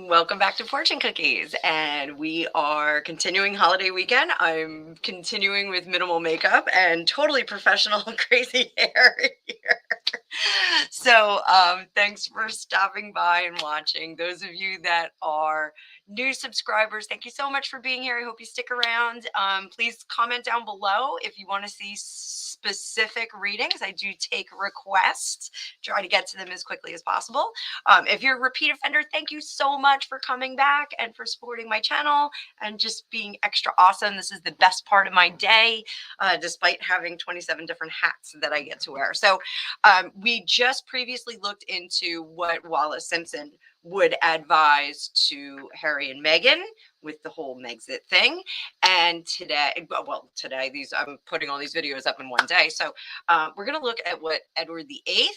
Welcome back to Fortune Cookies, and we are continuing holiday weekend. I'm continuing with minimal makeup and totally professional crazy hair here. So thanks for stopping by and watching. Those of you that are new subscribers, thank you so much for being here. I hope you stick around. Please comment down below if you want to see specific readings. I do take requests, try to get to them as quickly as possible. If you're a repeat offender, thank you so much for coming back and for supporting my channel and just being extra awesome. This is the best part of my day, despite having 27 different hats that I get to wear. So we just previously looked into what Wallace Simpson would advise to Harry and Meghan with the whole Megxit thing. And today, I'm putting all these videos up in one day. So we're going to look at what Edward VIII,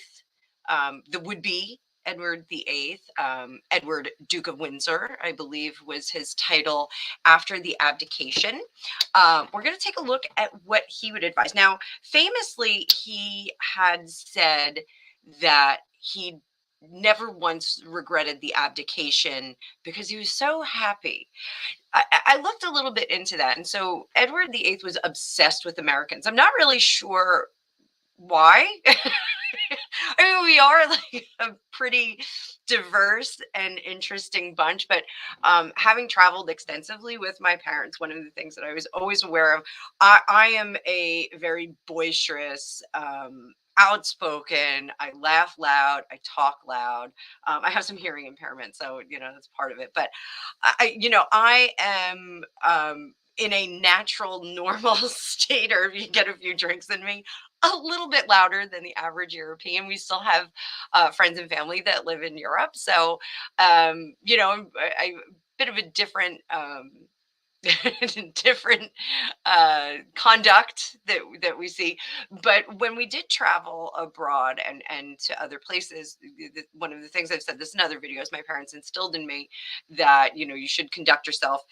the would-be Edward VIII, Edward Duke of Windsor, I believe was his title after the abdication. We're going to take a look at what he would advise. Now, famously, he had said that he never once regretted the abdication because he was so happy. I looked a little bit into that. And so Edward VIII was obsessed with Americans. I'm not really sure why. I mean, we are like a pretty diverse and interesting bunch, but having traveled extensively with my parents, one of the things that I was always aware of, I am a very boisterous, outspoken, I laugh loud, I talk loud. I have some hearing impairment, so, that's part of it. But I am in a natural, normal state, or if you get a few drinks in me, a little bit louder than the average European. We still have friends and family that live in Europe. So, I'm a bit of a different different conduct that we see. But when we did travel abroad and to other places, one of the things I've said this in other videos, my parents instilled in me that you should conduct yourself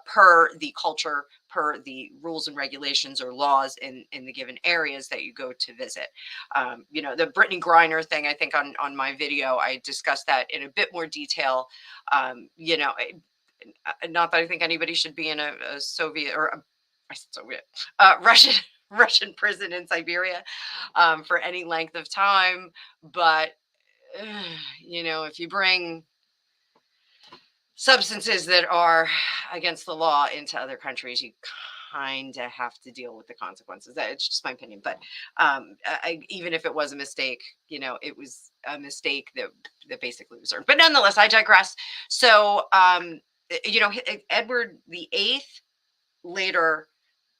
per the culture, per the rules and regulations or laws in the given areas that you go to visit. The Brittany Griner thing, I think on my video I discussed that in a bit more detail. Not that I think anybody should be in a Soviet or Russian prison in Siberia for any length of time. But, if you bring substances that are against the law into other countries, you kind of have to deal with the consequences. It's just my opinion. But even if it was a mistake, it was a mistake that basically was earned. But nonetheless, I digress. So, Edward VIII, later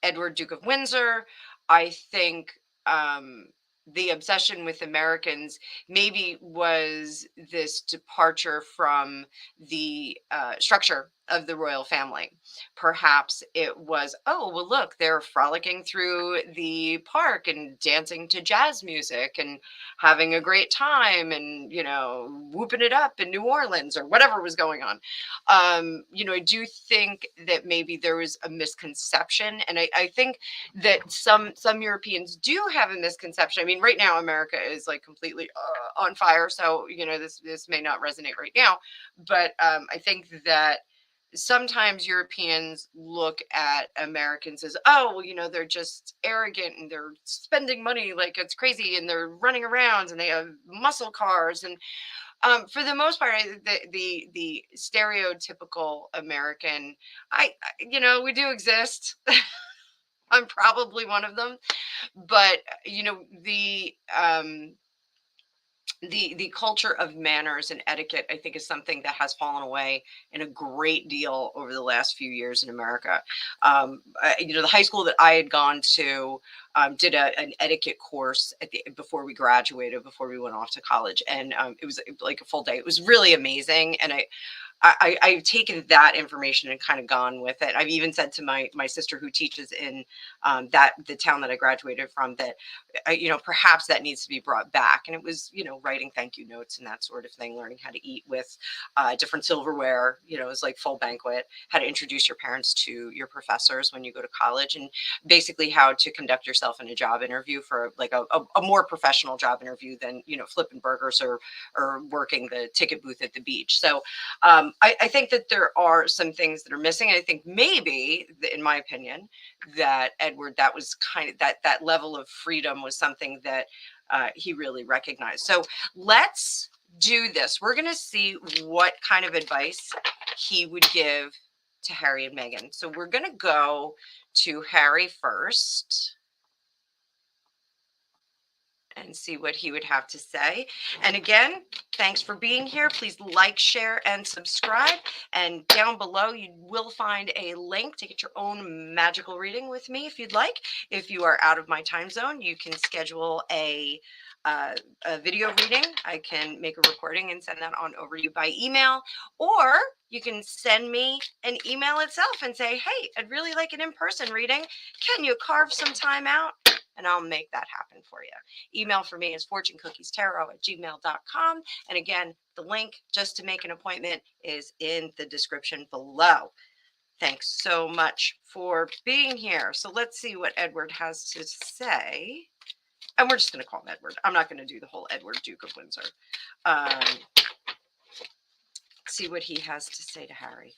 Edward Duke of Windsor, I think the obsession with Americans maybe was this departure from the structure of the royal family. Perhaps it was, oh, well, look, they're frolicking through the park and dancing to jazz music and having a great time and, whooping it up in New Orleans or whatever was going on. I do think that maybe there was a misconception. And I think that some Europeans do have a misconception. I mean, right now, America is like completely on fire. So, this may not resonate right now, but I think that sometimes Europeans look at Americans as, oh, well, they're just arrogant and they're spending money like it's crazy and they're running around and they have muscle cars. And for the most part, the stereotypical American, we do exist. I'm probably one of them, but the culture of manners and etiquette, I think, is something that has fallen away in a great deal over the last few years in America. The high school that I had gone to did an etiquette course before we graduated, before we went off to college, and it was like a full day. It was really amazing, and I've taken that information and kind of gone with it. I've even said to my sister who teaches in the town that I graduated from that, perhaps that needs to be brought back. And it was, writing thank you notes and that sort of thing, learning how to eat with different silverware, it was like full banquet, how to introduce your parents to your professors when you go to college, and basically how to conduct yourself in a job interview for like a more professional job interview than, flipping burgers or working the ticket booth at the beach. So I think that there are some things that are missing. I think maybe, in my opinion, that Edward, that was kind of that level of freedom was something that he really recognized. So let's do this. We're going to see what kind of advice he would give to Harry and Meghan. So we're going to go to Harry first and see what he would have to say. And again, thanks for being here. Please like, share, and subscribe. And down below, you will find a link to get your own magical reading with me if you'd like. If you are out of my time zone, you can schedule a video reading. I can make a recording and send that on over to you by email, or you can send me an email itself and say, hey, I'd really like an in-person reading. Can you carve some time out? And I'll make that happen for you. Email for me is fortunecookiestarot@gmail.com. And again, the link just to make an appointment is in the description below. Thanks so much for being here. So let's see what Edward has to say. And we're just going to call him Edward. I'm not going to do the whole Edward, Duke of Windsor. See what he has to say to Harry.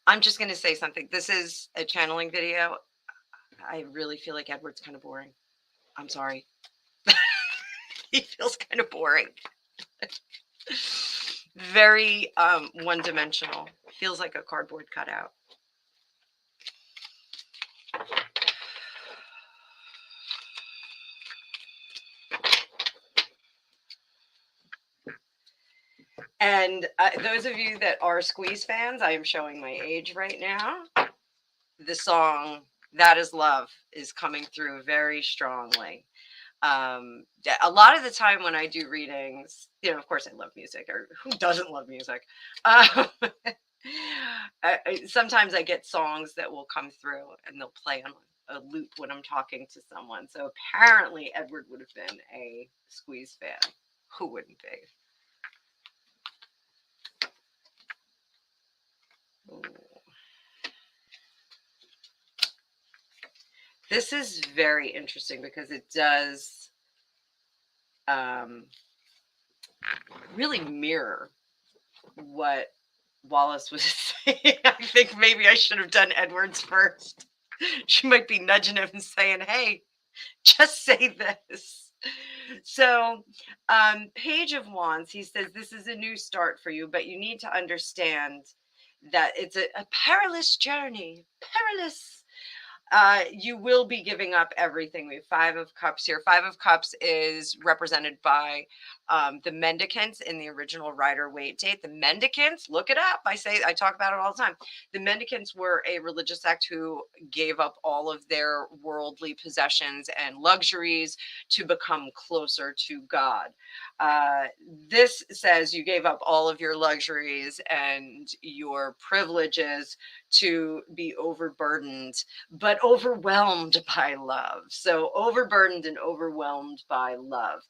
I'm just going to say something. This is a channeling video. I really feel like Edward's kind of boring. I'm sorry. He feels kind of boring. Very one-dimensional. Feels like a cardboard cutout. And those of you that are Squeeze fans, I am showing my age right now. The song "That Is Love" is coming through very strongly. A lot of the time when I do readings, of course I love music, or who doesn't love music? Sometimes I get songs that will come through and they'll play on a loop when I'm talking to someone. So apparently Edward would have been a Squeeze fan. Who wouldn't be? Ooh. This is very interesting because it does really mirror what Wallace was saying. I think maybe I should have done Edward's first. She might be nudging him and saying, hey, just say this. So Page of Wands, he says, this is a new start for you, but you need to understand that it's a perilous journey. Perilous. You will be giving up everything. We have Five of Cups here. Five of Cups is represented by the mendicants in the original Rider-Waite. The mendicants, look it up. I talk about it all the time. The mendicants were a religious sect who gave up all of their worldly possessions and luxuries to become closer to God. This says you gave up all of your luxuries and your privileges to be overburdened, but overwhelmed by love. So overburdened and overwhelmed by love.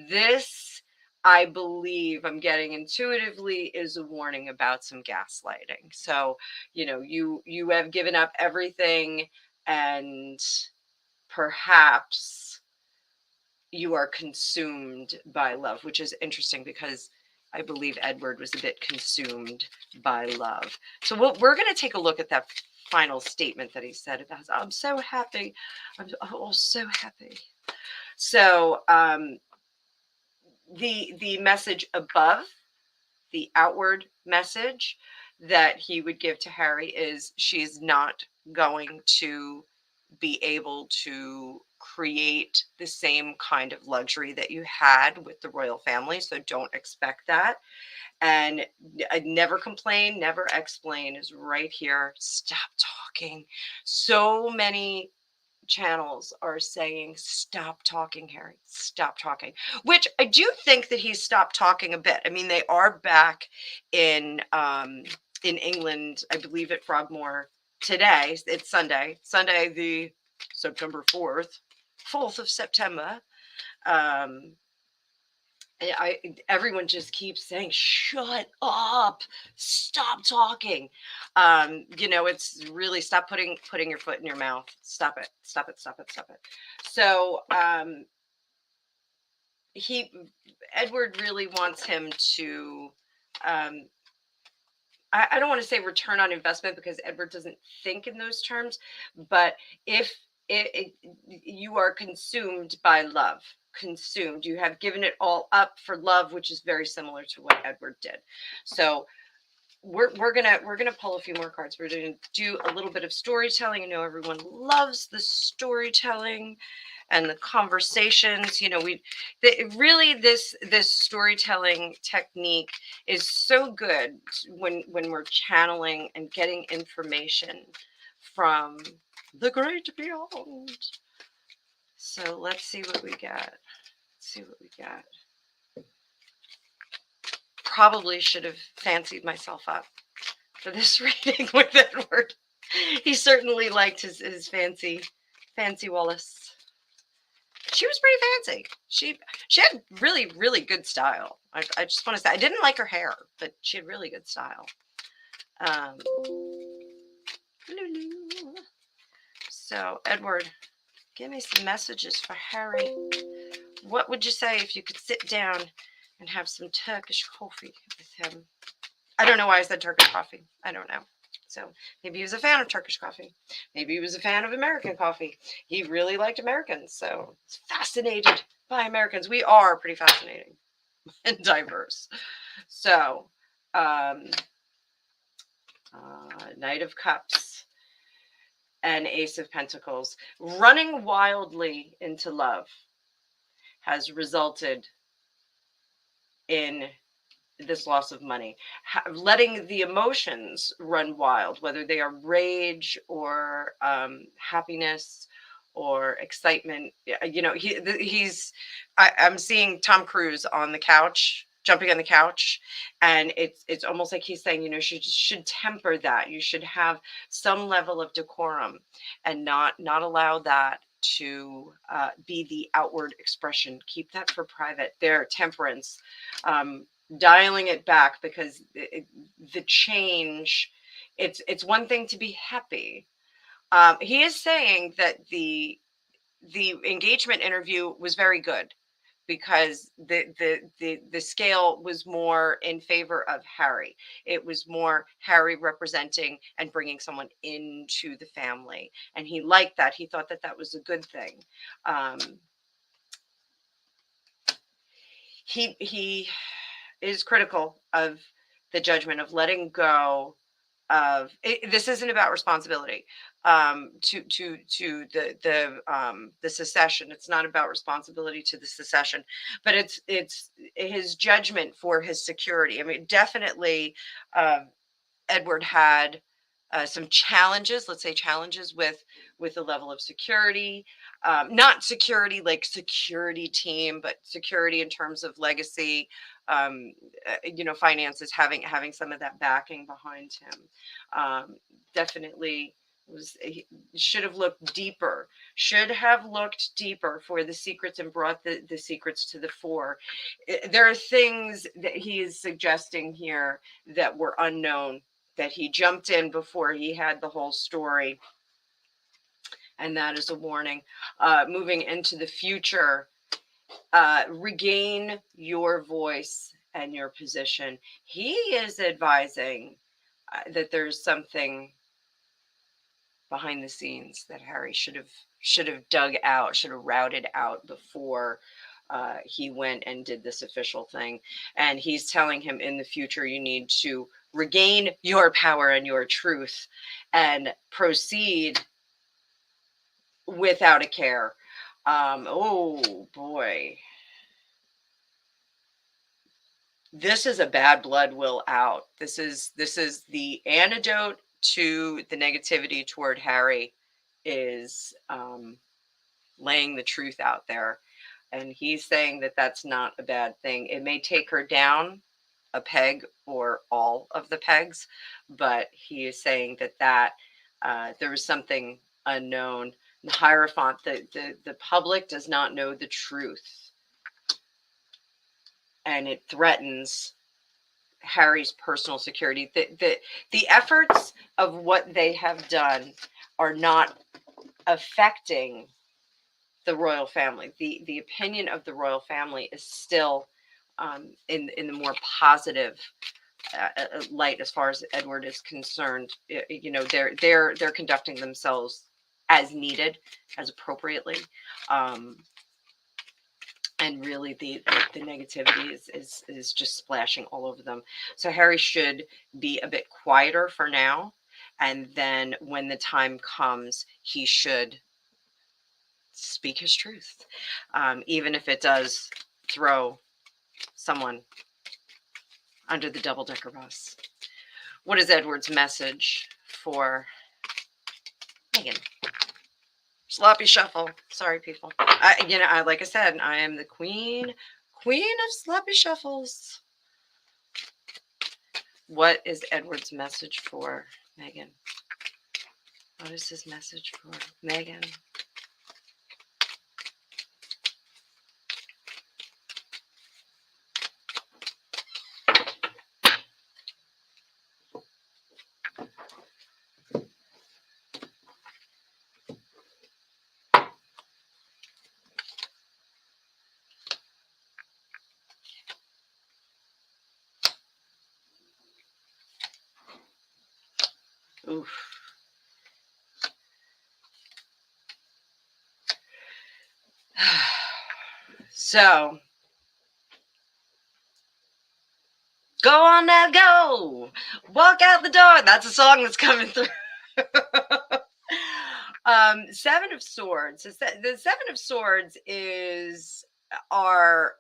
This, I believe, I'm getting intuitively, is a warning about some gaslighting. So, you have given up everything, and perhaps you are consumed by love, which is interesting because I believe Edward was a bit consumed by love. So we're going to take a look at that final statement that he said about, I'm so happy. I'm so happy. So the message above, the outward message that he would give to Harry is, she's not going to be able to create the same kind of luxury that you had with the royal family. So don't expect that. And never complain, never explain is right here. Stop talking. So many channels are saying, stop talking, Harry, stop talking, which I do think that he's stopped talking a bit. I mean, they are back in England, I believe, at Frogmore today. It's Sunday, the September 4th of September. everyone just keeps saying, "Shut up, stop talking." It's really stop putting your foot in your mouth. Stop it, stop it, stop it, stop it. So he Edward really wants him to. Um, I don't want to say return on investment because Edward doesn't think in those terms, but if you are consumed by love, consumed, you have given it all up for love, which is very similar to what Edward did. So we're gonna pull a few more cards. We're gonna do a little bit of storytelling. I know everyone loves the storytelling and the conversations. Really this storytelling technique is so good when we're channeling and getting information from the great beyond. So let's see what we got. Probably should have fancied myself up for this reading with Edward. He certainly liked his fancy Wallace. She was pretty fancy. She had really, really good style. I just want to say I didn't like her hair, but she had really good style. So Edward, give me some messages for Harry. What would you say if you could sit down and have some Turkish coffee with him? I don't know why I said Turkish coffee. I don't know. So maybe he was a fan of Turkish coffee. Maybe he was a fan of American coffee. He really liked Americans. So he's fascinated by Americans. We are pretty fascinating and diverse. So Knight of Cups and Ace of Pentacles. Running wildly into love has resulted in this loss of money. Letting the emotions run wild, whether they are rage or happiness or excitement. I'm seeing Tom Cruise on the couch, jumping on the couch, and it's almost like he's saying, you should temper that. You should have some level of decorum and not allow that to be the outward expression. Keep that for private. Their temperance. Dialing it back, because the change, it's one thing to be happy. He is saying that the engagement interview was very good because the scale was more in favor of Harry. It was more Harry representing and bringing someone into the family, and he liked that. He thought that was a good thing. He is critical of the judgment of letting go of it. This isn't about responsibility to the secession. It's not about responsibility to the secession, but it's his judgment for his security. I mean, definitely Edward had some challenges, let's say challenges with the level of security, not security like security team, but security in terms of legacy, finances, having some of that backing behind him. Definitely he should have looked deeper, for the secrets and brought the secrets to the fore. There are things that he is suggesting here that were unknown, that he jumped in before he had the whole story. And that is a warning. Moving into the future, regain your voice and your position. He is advising that there's something behind the scenes that Harry should have dug out, should have routed out before he went and did this official thing. And he's telling him, in the future, you need to regain your power and your truth and proceed without a care. Oh boy. This is a bad blood will out. This is the antidote to the negativity toward Harry, is laying the truth out there. And he's saying that that's not a bad thing. It may take her down a peg or all of the pegs, but he is saying that there was something unknown. The Hierophant, the public does not know the truth. and it threatens Harry's personal security. The efforts of what they have done are not affecting the royal family. The opinion of the royal family is still in the more positive light as far as Edward is concerned. You know, they're conducting themselves as needed, as appropriately. Um, and really the negativity is just splashing all over them. So Harry should be a bit quieter for now, and then when the time comes, he should speak his truth, even if it does throw someone under the double-decker bus. What is Edward's message for Meghan? Sloppy shuffle. Sorry, people. Like I said, I am the queen of sloppy shuffles. What is Edward's message for Meghan? What is his message for Meghan? Oof. So, go on now, go. Walk out the door. That's a song that's coming through. Seven of Swords. The Seven of Swords is our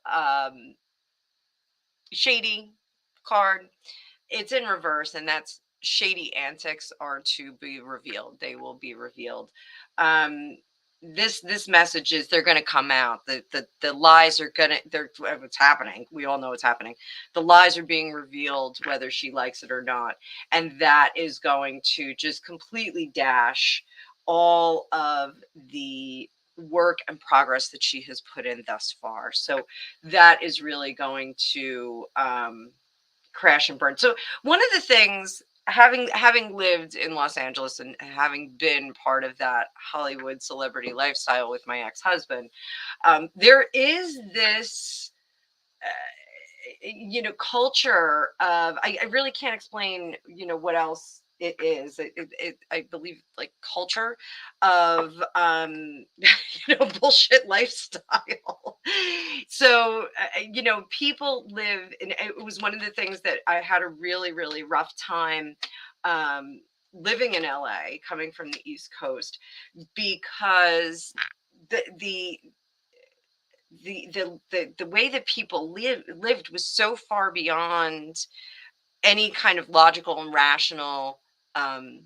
shady card. It's in reverse, and that's shady antics are to be revealed. They will be revealed. This message is they're going to come out. The lies are going to it's happening. We all know it's happening. The lies are being revealed whether she likes it or not, and that is going to just completely dash all of the work and progress that she has put in thus far. So that is really going to crash and burn. So one of the things, having lived in Los Angeles and having been part of that Hollywood celebrity lifestyle with my ex-husband, there is this culture of, I really can't explain what else it is. I believe, like, culture of bullshit lifestyle. So people live, and it was one of the things that I had a really rough time living in LA, coming from the East Coast, because the the way that people lived was so far beyond any kind of logical and rational um,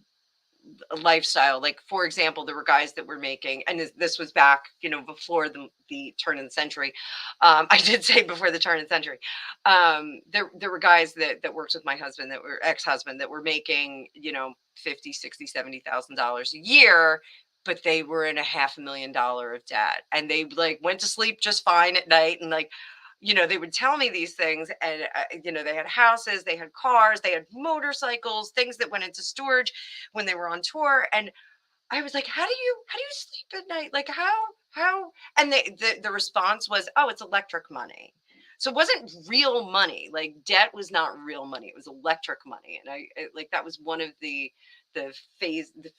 lifestyle. Like, for example, there were guys that were making, and this was back, before the turn of the century. I did say before the turn of the century. There were guys that worked with my husband, that were ex-husband, that were making, 50, 60, $70,000 a year, but they were in $500,000 of debt, and they, like, went to sleep just fine at night. And, like, they would tell me these things, and they had houses, they had cars, they had motorcycles, things that went into storage when they were on tour. And I was like, how do you sleep at night? Like, how? And the response was, oh, it's electric money. So it wasn't real money. Like, debt was not real money. It was electric money. And like, that was one of the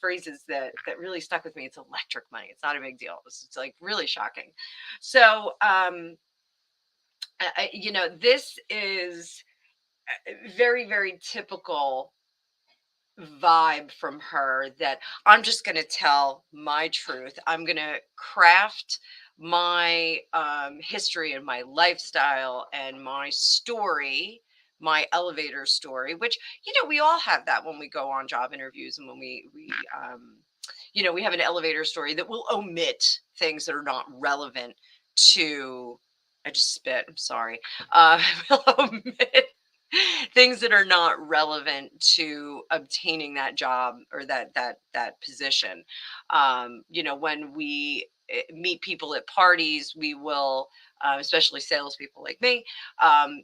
phrases that really stuck with me. It's electric money. It's not a big deal. It's like really shocking. So this is very typical vibe from her, that I'm just going to tell my truth. I'm going to craft my history and my lifestyle and my story, my elevator story, which, we all have that when we go on job interviews, and when we have an elevator story that will omit things that are not relevant to, I just spit, I'm sorry. Will omit things that are not relevant to obtaining that job or that position. When we meet people at parties, we will, especially salespeople like me,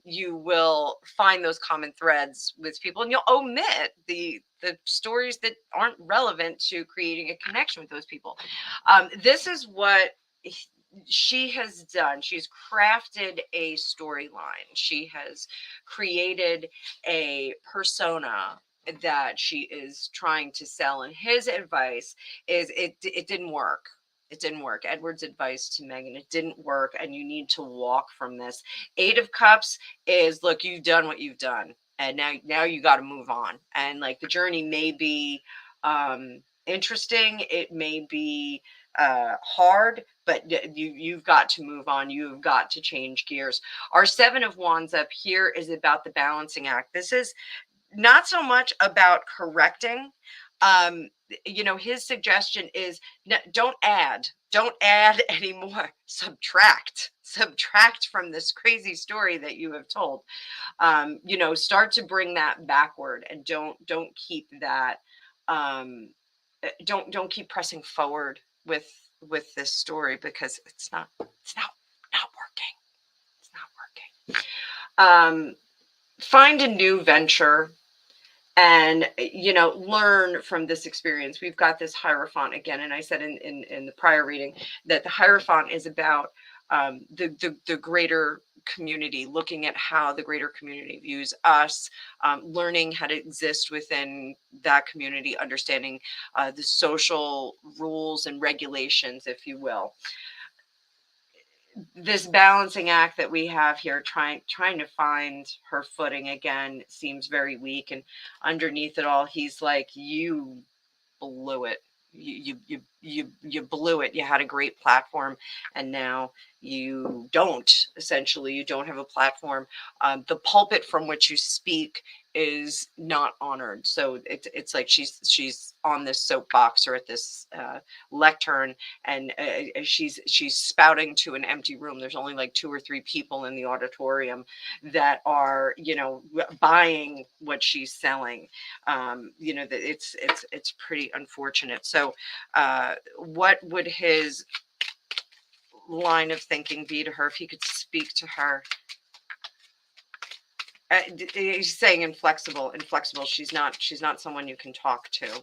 you will find those common threads with people, and you'll omit the stories that aren't relevant to creating a connection with those people. This is what she has done. She's crafted a storyline. She has created a persona that she is trying to sell. And his advice is it didn't work. It didn't work. Edward's advice to Meghan, it didn't work, and you need to walk from this. Eight of Cups is, look, you've done what you've done, and now you got to move on. And like, the journey may be interesting, it may be hard, but you've got to move on. You've got to change gears. Our Seven of Wands up here is about the balancing act. This is not so much about correcting. His suggestion is, don't add anymore. Subtract from this crazy story that you have told. Start to bring that backward, and don't keep that. Don't keep pressing forward with this story, because it's not working. It's not working. Find a new venture, and learn from this experience. We've got this Hierophant again, and I said in the prior reading that the Hierophant is about the greater community, looking at how the greater community views us, learning how to exist within that community, understanding the social rules and regulations, if you will. This balancing act that we have here, trying to find her footing again, seems very weak. And underneath it all, he's like, you blew it. You blew it. You had a great platform, and now you don't. Essentially, you don't have a platform. The pulpit from which you speak is not honored. So it's like she's on this soapbox, or at this lectern, and she's spouting to an empty room. There's only like 2 or 3 people in the auditorium that are buying what she's selling. That it's pretty unfortunate. So what would his line of thinking be to her if he could speak to her? He's saying inflexible. She's not someone you can talk to.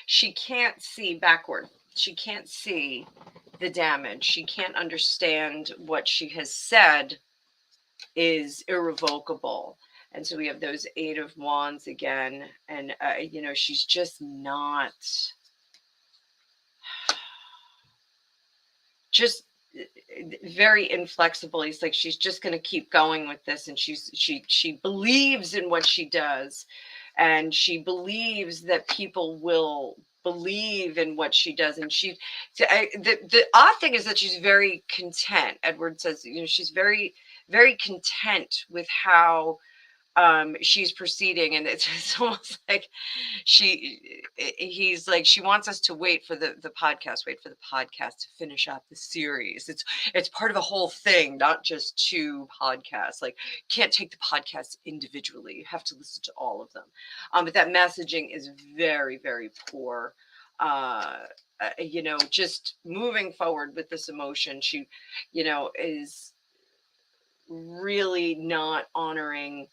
She can't see backward. She can't see the damage. She can't understand what she has said is irrevocable. And so we have those Eight of Wands again. And, she's just not, just very inflexible. He's like, she's just going to keep going with this. And she believes in what she does. And she believes that people will believe in what she does. And the odd thing is that she's very content. Edward says, she's very, very content with how she's proceeding. And it's almost like he's like, she wants us to wait for the podcast to finish up the series. It's part of a whole thing, not just 2 podcasts. Like, you can't take the podcasts individually. You have to listen to all of them. But that messaging is very, very poor. Just moving forward with this emotion, she is really not honoring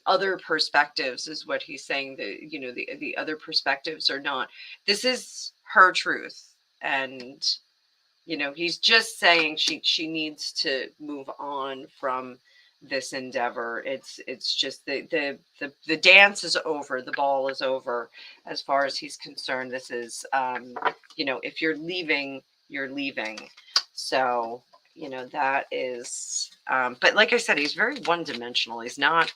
other perspectives, is what he's saying. The other perspectives are not. This is her truth, and he's just saying she needs to move on from this endeavor. It's just the dance is over. The ball is over, as far as he's concerned. This is if you're leaving, you're leaving. So that is. But like I said, he's very one-dimensional. He's not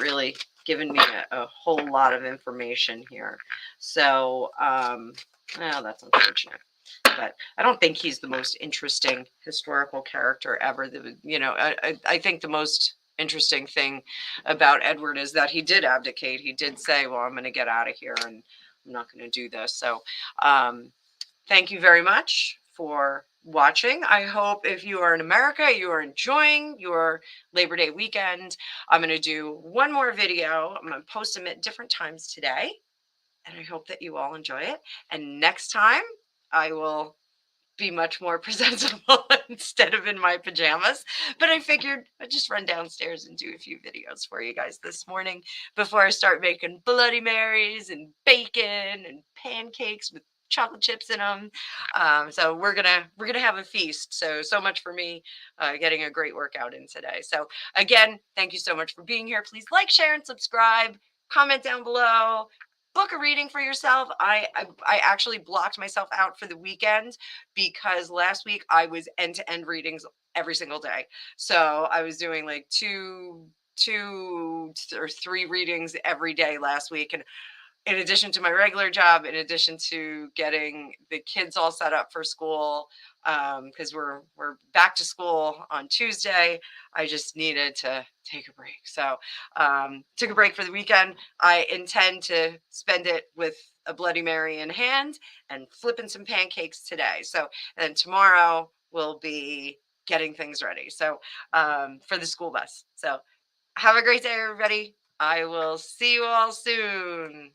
really giving me a whole lot of information here. So well, that's unfortunate. But I don't think he's the most interesting historical character ever. I think the most interesting thing about Edward is that he did abdicate. He did say, well, I'm going to get out of here and I'm not going to do this. So thank you very much for watching. I hope if you are in America, you are enjoying your Labor Day weekend. I'm going to do one more video. I'm going to post them at different times today. And I hope that you all enjoy it. And next time, I will be much more presentable instead of in my pajamas. But I figured I'd just run downstairs and do a few videos for you guys this morning before I start making Bloody Marys and bacon and pancakes with chocolate chips in them. So we're gonna have a feast. So much for me getting a great workout in today. So again, thank you so much for being here. Please like, share, and subscribe. Comment down below. Book a reading for yourself. I actually blocked myself out for the weekend because last week I was end-to-end readings every single day. So I was doing like two or three readings every day last week. And in addition to my regular job, in addition to getting the kids all set up for school, because we're back to school on Tuesday, I just needed to take a break. So took a break for the weekend. I intend to spend it with a Bloody Mary in hand and flipping some pancakes today. So and then tomorrow we'll be getting things ready. So for the school bus. So have a great day, everybody. I will see you all soon.